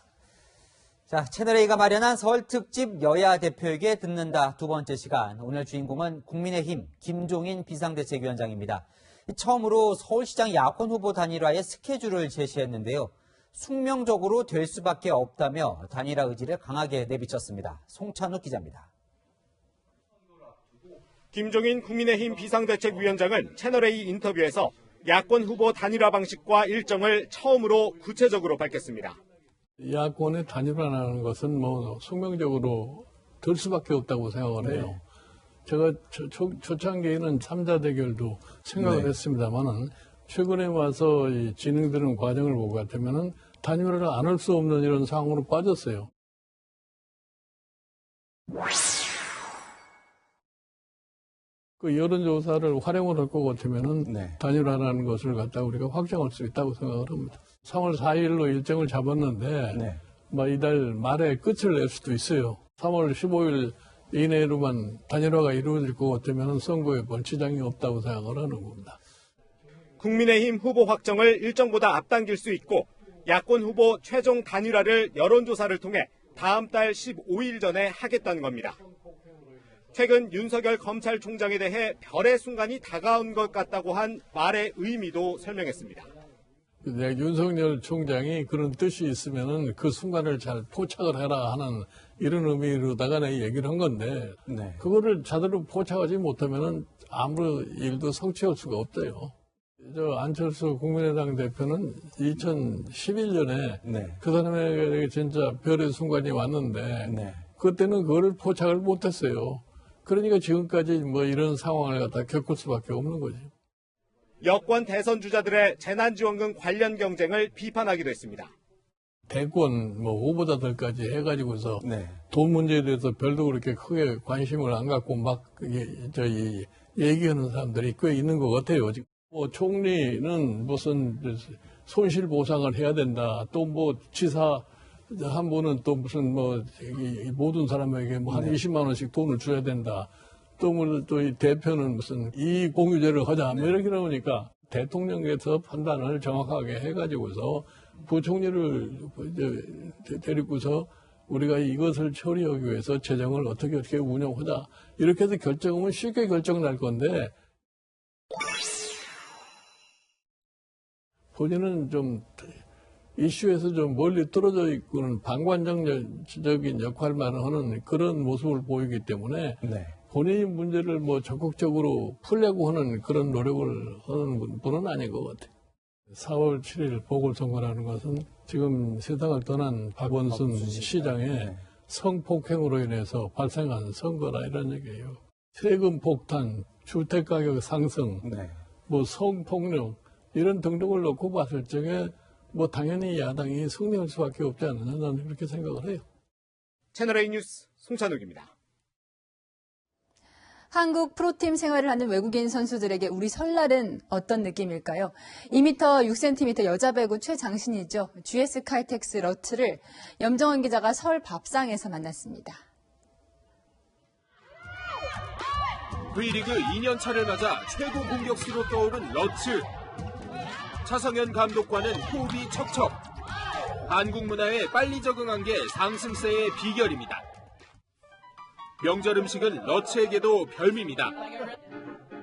자, 채널A가 마련한 설 특집 여야 대표에게 듣는다 두 번째 시간. 오늘 주인공은 국민의힘 김종인 비상대책위원장입니다. 처음으로 서울시장 야권 후보 단일화의 스케줄을 제시했는데요. 숙명적으로 될 수밖에 없다며 단일화 의지를 강하게 내비쳤습니다. 송찬욱 기자입니다. 김종인 국민의힘 비상대책위원장은 채널A 인터뷰에서 야권 후보 단일화 방식과 일정을 처음으로 구체적으로 밝혔습니다. 야권의 단일화라는 것은 숙명적으로 될 수밖에 없다고 생각을 해요. 네. 제가 초창기에는 3자 대결도 생각을 했습니다만은 최근에 와서 진행되는 과정을 보고 같으면은 단일화를 안 할 수 없는 이런 상황으로 빠졌어요. 그 여론조사를 활용을 할 것 같으면은 단일화라는 것을 갖다 우리가 확정할 수 있다고 생각을 합니다. 3월 4일로 일정을 잡았는데 이달 말에 끝을 낼 수도 있어요. 3월 15일 이내로만 단일화가 이루어질 것 같으면 선거에 벌치장이 없다고 생각을 하는 겁니다. 국민의힘 후보 확정을 일정보다 앞당길 수 있고 야권 후보 최종 단일화를 여론조사를 통해 다음 달 15일 전에 하겠다는 겁니다. 최근 윤석열 검찰총장에 대해 별의 순간이 다가온 것 같다고 한 말의 의미도 설명했습니다. 윤석열 총장이 그런 뜻이 있으면은 그 순간을 잘 포착을 해라 하는 이런 의미로다가 내 얘기를 한 건데 그거를 제대로 포착하지 못하면은 아무 일도 성취할 수가 없대요. 안철수 국민의당 대표는 2011년에 그 사람에게 진짜 별의 순간이 왔는데 그때는 그거를 포착을 못했어요. 그러니까 지금까지 이런 상황을 갖다 겪을 수밖에 없는 거죠. 여권 대선 주자들의 재난지원금 관련 경쟁을 비판하기도 했습니다. 대권 후보자들까지 해가지고서 돈 문제에 대해서 별도 그렇게 크게 관심을 안 갖고 막 얘기하는 사람들이 꽤 있는 것 같아요. 총리는 무슨 손실 보상을 해야 된다. 또 지사 한 분은 또 무슨 모든 사람에게 한 20만 원씩 돈을 줘야 된다. 또 이 대표는 무슨 이익 공유제를 하자. 이렇게 나오니까 대통령께서 판단을 정확하게 해가지고서 부총리를 데리고서 우리가 이것을 처리하기 위해서 재정을 어떻게 운영하자. 이렇게 해서 결정하면 쉽게 결정 날 건데 본인은 좀 이슈에서 좀 멀리 떨어져 있고는 방관적인 역할만 하는 그런 모습을 보이기 때문에 본인의 문제를 적극적으로 풀려고 하는 그런 노력을 하는 분은 아닌 것 같아요. 4월 7일 보궐선거라는 것은 지금 세상을 떠난 박원순 시장의 성폭행으로 인해서 발생한 선거라 이런 얘기예요. 세금 폭탄, 주택가격 상승, 성폭력 이런 등등을 놓고 봤을 적에 당연히 야당이 승리할 수밖에 없지 않느냐 나는 그렇게 생각을 해요. 채널A 뉴스 송찬욱입니다. 한국 프로팀 생활을 하는 외국인 선수들에게 우리 설날은 어떤 느낌일까요? 2m 6cm 여자 배구 최장신이죠. GS 칼텍스 러츠를 염정원 기자가 설 밥상에서 만났습니다. V리그 2년차를 맞아 최고 공격수로 떠오른 러츠. 차성현 감독과는 호흡이 척척. 한국 문화에 빨리 적응한 게 상승세의 비결입니다. 명절 음식은 러츠에게도 별미입니다.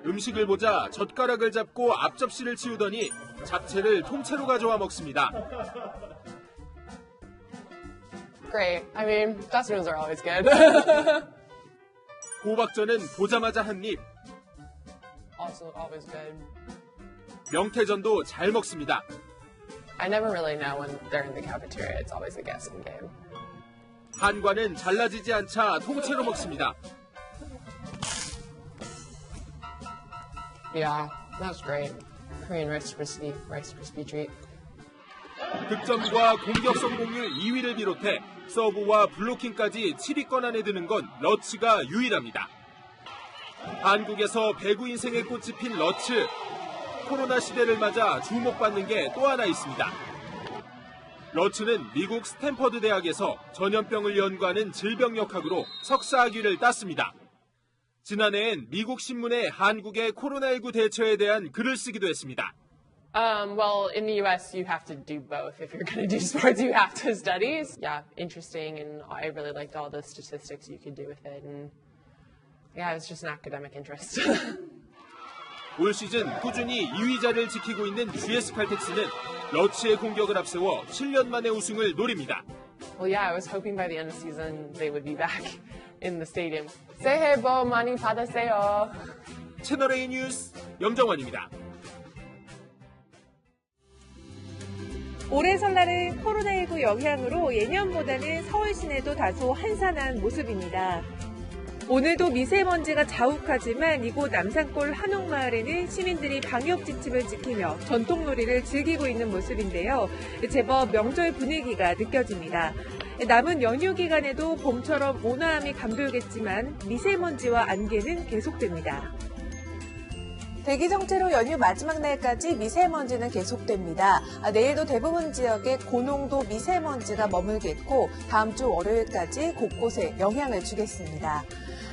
음식을 보자 젓가락을 잡고 앞접시를 치우더니 잡채를 통째로 가져와 먹습니다. Great. I mean, Dutch are always good. 호박전은 보자마자 한 입. Also always good. 명태전도 잘 먹습니다. I never really know when they're in the cafeteria. It's always a guessing game. 한과는 잘라지지 않자 통째로 먹습니다. Yeah, that's great. Korean Rice Krispie treat. 득점과 공격 성공률 2위를 비롯해 서브와 블로킹까지 7위권 안에 드는 건 러츠가 유일합니다. 한국에서 배구 인생의 꽃이 핀 러츠. 코로나 시대를 맞아 주목받는 게 또 하나 있습니다. 러츠는 미국 스탠퍼드 대학에서 전염병을 연구하는 질병역학으로 석사학위를 땄습니다. 지난해엔 미국 신문에 한국의 코로나19 대처에 대한 글을 쓰기도 했습니다. Well, in the U.S., you have to do both. If you're going to do sports, you have to study. Yeah, interesting, and I really liked all the statistics you could do with it. And yeah, it was just an academic interest. 올 시즌 꾸준히 2위 자리를 지키고 있는 GS 칼텍스는 러츠의 공격을 앞세워 7년 만에 우승을 노립니다. Well, yeah, I was hoping by the end of the season they would be back in the stadium. 새해 복 많이 받으세요. 채널A 뉴스 염정원입니다. 올해 설날은 코로나19 영향으로 예년보다는 서울 시내도 다소 한산한 모습입니다. 오늘도 미세먼지가 자욱하지만 이곳 남산골 한옥마을에는 시민들이 방역 지침을 지키며 전통놀이를 즐기고 있는 모습인데요. 제법 명절 분위기가 느껴집니다. 남은 연휴 기간에도 봄처럼 온화함이 감돌겠지만 미세먼지와 안개는 계속됩니다. 대기 정체로 연휴 마지막 날까지 미세먼지는 계속됩니다. 내일도 대부분 지역에 고농도 미세먼지가 머물겠고 다음 주 월요일까지 곳곳에 영향을 주겠습니다.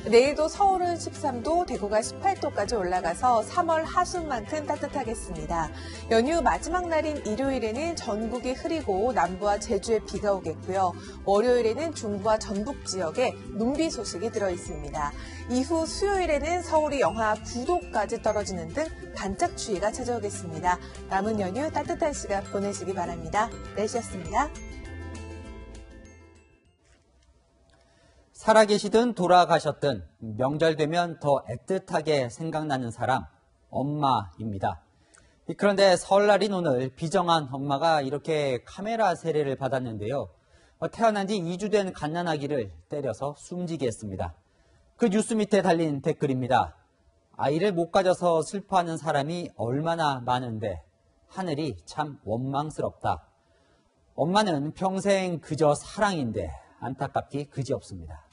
내일도 서울은 13도, 대구가 18도까지 올라가서 3월 하순만큼 따뜻하겠습니다. 연휴 마지막 날인 일요일에는 전국이 흐리고 남부와 제주에 비가 오겠고요. 월요일에는 중부와 전북 지역에 눈비 소식이 들어있습니다. 이후 수요일에는 서울이 영하 9도까지 떨어지는 등 반짝 추위가 찾아오겠습니다. 남은 연휴 따뜻한 시간 보내시기 바랍니다. 날씨였습니다. 살아계시든 돌아가셨든 명절 되면 더 애틋하게 생각나는 사람, 엄마입니다. 그런데 설날인 오늘 비정한 엄마가 이렇게 카메라 세례를 받았는데요. 태어난 지 2주 된 갓난아기를 때려서 숨지게 했습니다. 그 뉴스 밑에 달린 댓글입니다. 아이를 못 가져서 슬퍼하는 사람이 얼마나 많은데 하늘이 참 원망스럽다. 엄마는 평생 그저 사랑인데 안타깝기 그지없습니다.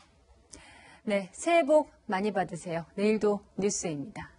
네, 새해 복 많이 받으세요. 내일도 뉴스입니다.